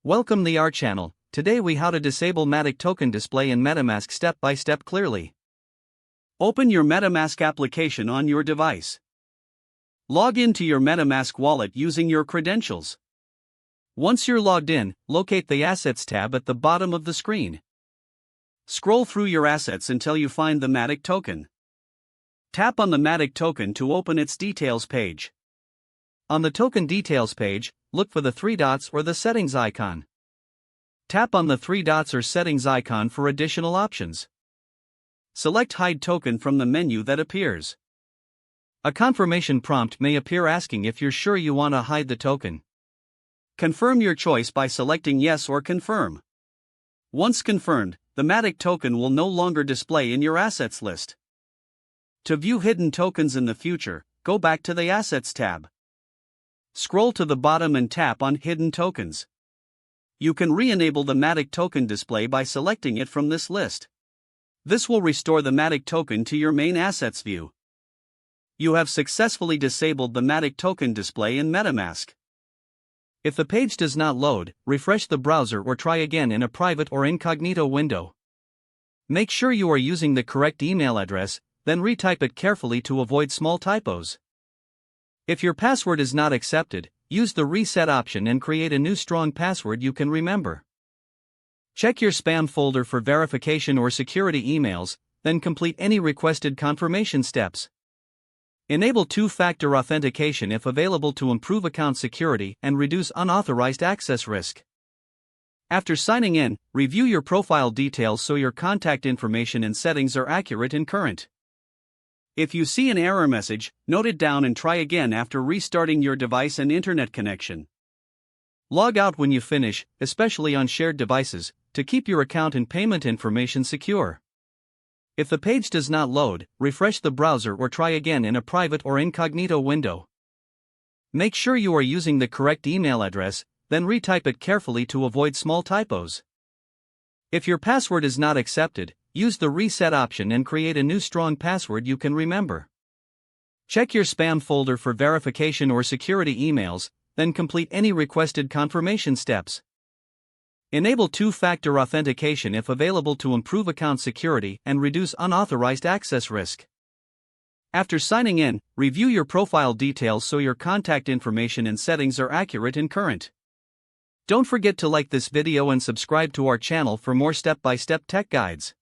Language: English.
Welcome to our channel. Today we how to disable MATIC token display in MetaMask step by step clearly. Open your MetaMask application on your device. Log into your MetaMask wallet using your credentials. Once you're logged in, locate the Assets tab at the bottom of the screen. Scroll through your assets until you find the MATIC token. Tap on the MATIC token to open its details page. On the token details page, look for the three dots or the settings icon. Tap on the three dots or settings icon for additional options. Select Hide Token from the menu that appears. A confirmation prompt may appear asking if you're sure you want to hide the token. Confirm your choice by selecting Yes or Confirm. Once confirmed, the MATIC token will no longer display in your assets list. To view hidden tokens in the future, go back to the Assets tab. Scroll to the bottom and tap on Hidden Tokens. You can re-enable the MATIC token display by selecting it from this list. This will restore the MATIC token to your main assets view. You have successfully disabled the MATIC token display in MetaMask. If the page does not load, refresh the browser or try again in a private or incognito window. Make sure you are using the correct email address, then retype it carefully to avoid small typos. If your password is not accepted, use the reset option and create a new strong password you can remember. Check your spam folder for verification or security emails, then complete any requested confirmation steps. Enable two-factor authentication if available to improve account security and reduce unauthorized access risk. After signing in, review your profile details so your contact information and settings are accurate and current. If you see an error message, note it down and try again after restarting your device and internet connection. Log out when you finish, especially on shared devices, to keep your account and payment information secure. If the page does not load, refresh the browser or try again in a private or incognito window. Make sure you are using the correct email address, then retype it carefully to avoid small typos. If your password is not accepted, use the reset option and create a new strong password you can remember. Check your spam folder for verification or security emails, then complete any requested confirmation steps. Enable two-factor authentication if available to improve account security and reduce unauthorized access risk. After signing in, review your profile details so your contact information and settings are accurate and current. Don't forget to like this video and subscribe to our channel for more step-by-step tech guides.